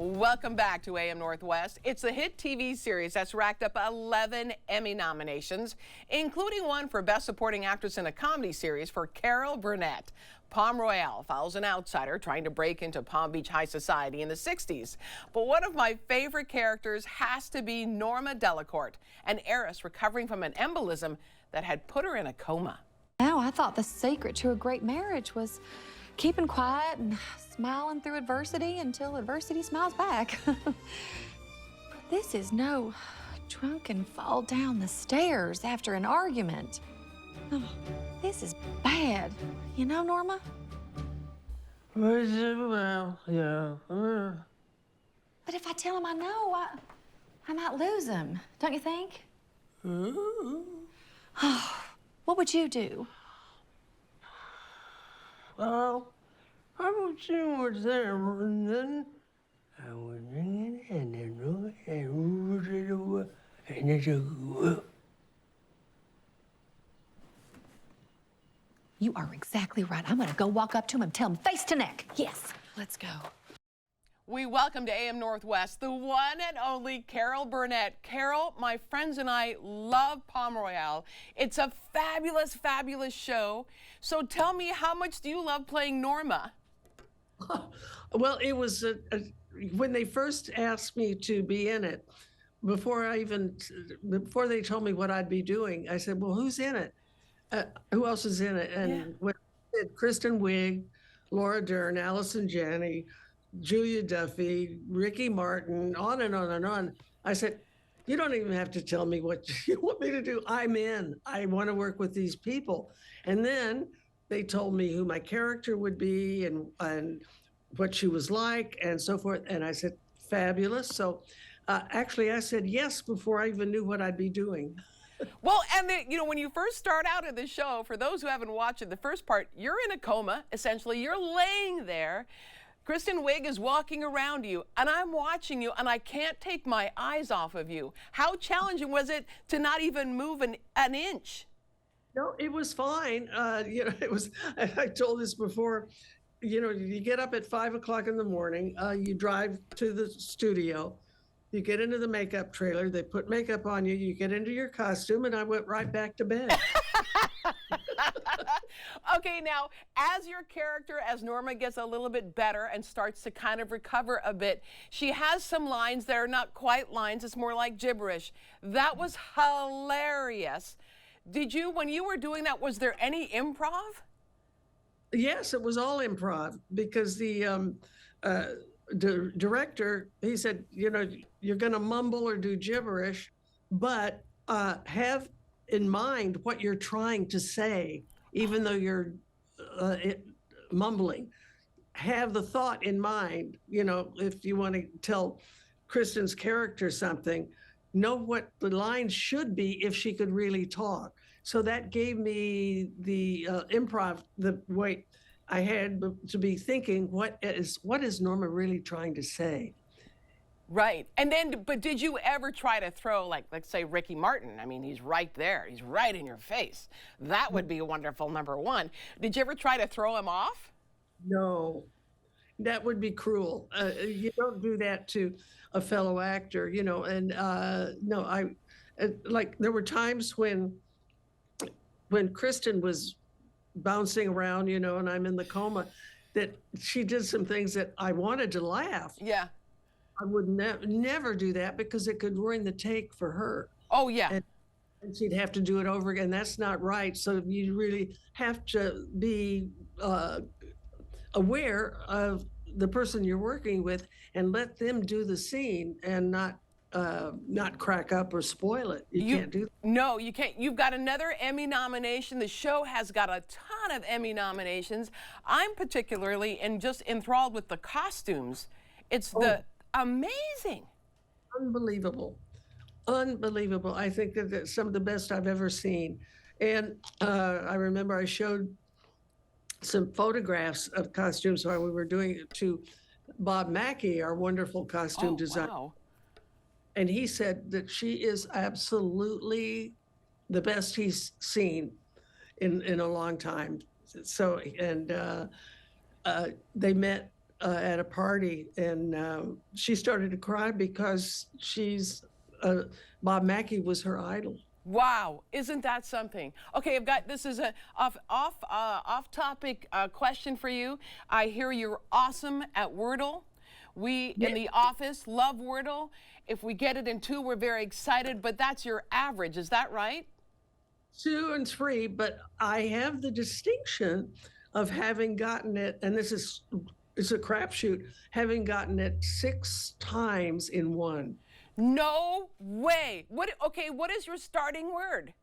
Welcome back to AM Northwest. It's a hit TV series that's racked up 11 Emmy nominations, including one for Best Supporting Actress in a Comedy Series for Carol Burnett. Palm Royale follows an outsider trying to break into Palm Beach high society in the 60s. But one of my favorite characters has to be Norma Dellacorte, an heiress recovering from an embolism that had put her in a coma. No, I thought the secret to a great marriage was keeping quiet and smiling through adversity until adversity smiles back. This is no drunken fall down the stairs after an argument. Oh, this is bad. You know, Norma? Well, yeah. But if I tell him I know, I might lose him. Don't you think? What would you do? Well, I would see what's there, and then I would bring it in and it's You are exactly right. I'm gonna go walk up to him and tell him face to neck. Yes, let's go. We welcome to AM Northwest the one and only Carol Burnett. Carol, my friends and I love Palm Royale. It's a fabulous, fabulous show. So tell me, how much do you love playing Norma? Well, it was when they first asked me to be in it, before they told me what I'd be doing, I said, well, who's in it? Who else is in it? And when I said Kristen Wiig, Laura Dern, Allison Janney, Julia Duffy, Ricky Martin, on and on and on. I said, you don't even have to tell me what you want me to do. I'm in. I want to work with these people. And then they told me who my character would be and what she was like and so forth. And I said, fabulous. So actually, I said yes before I even knew what I'd be doing. Well, and when you first start out in the show, for those who haven't watched it, the first part, you're in a coma, essentially. You're laying there. Kristen Wiig is walking around you, and I'm watching you, and I can't take my eyes off of you. How challenging was it to not even move an inch? No, it was fine. It was, I told this before, you get up at 5 o'clock in the morning, you drive to the studio, you get into the makeup trailer, they put makeup on you, you get into your costume, and I went right back to bed. Okay, now, as your character, as Norma gets a little bit better and starts to kind of recover a bit, she has some lines that are not quite lines, it's more like gibberish. That was hilarious. Did you, when you were doing that, was there any improv? Yes, it was all improv because the director, he said, you're going to mumble or do gibberish, but have in mind what you're trying to say, even though you're mumbling. Have the thought in mind, if you want to tell Kristen's character something, know what the lines should be if she could really talk. So that gave me the improv, the way I had to be thinking, what is Norma really trying to say? Right. And then, but did you ever try to throw, like, let's say Ricky Martin? I mean, he's right there. He's right in your face. That would be a wonderful number one. Did you ever try to throw him off? No, that would be cruel. You don't do that to a fellow actor, and no, like there were times when Kristen was bouncing around, and I'm in the coma, that she did some things that I wanted to laugh. Yeah. I would never do that because it could ruin the take for her. Oh, yeah. And she'd have to do it over again. That's not right. So you really have to be aware of the person you're working with and let them do the scene and not crack up or spoil it. You can't do that. No, you can't. You've got another Emmy nomination. The show has got a ton of Emmy nominations. I'm particularly just enthralled with the costumes. It's amazing. Unbelievable. Unbelievable. I think that that's some of the best I've ever seen. And I remember I showed some photographs of costumes while we were doing it to Bob Mackey, our wonderful costume designer. Wow. And he said that she is absolutely the best he's seen in a long time. So, and they met at a party, and she started to cry because Bob Mackie was her idol. Wow, isn't that something? Okay, this is a off-topic question for you. I hear you're awesome at Wordle. We in the office love Wordle. If we get it in 2, we're very excited, but that's your average, is that right? 2 and 3, but I have the distinction of having gotten it, and it's a crapshoot, having gotten it 6 times in 1. No way. Okay, what is your starting word?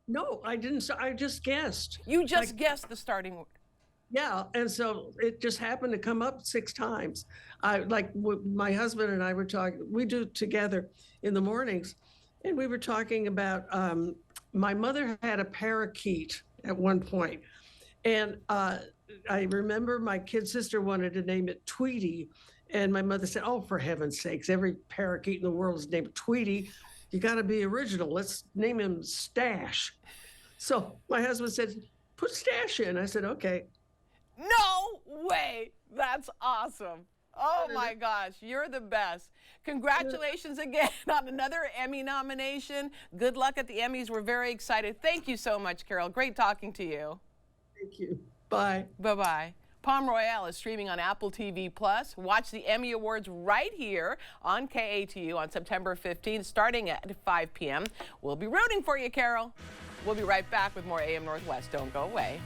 No, I didn't. I just guessed. You just guessed the starting word. Yeah, and so it just happened to come up 6 times. My husband and I were talking. We do it together in the mornings, and we were talking about my mother had a parakeet at one point, and I remember my kid sister wanted to name it Tweety. And my mother said, "Oh, for heaven's sakes, every parakeet in the world is named Tweety. You got to be original. Let's name him Stash." So my husband said, "Put Stash in." I said, "Okay." No way. That's awesome. Oh my gosh, you're the best. Congratulations again on another Emmy nomination. Good luck at the Emmys. We're very excited. Thank you so much, Carol. Great talking to you. Thank you. Bye. Bye-bye. Palm Royale is streaming on Apple TV+. Watch the Emmy Awards right here on KATU on September 15th, starting at 5 p.m. We'll be rooting for you, Carol. We'll be right back with more AM Northwest. Don't go away.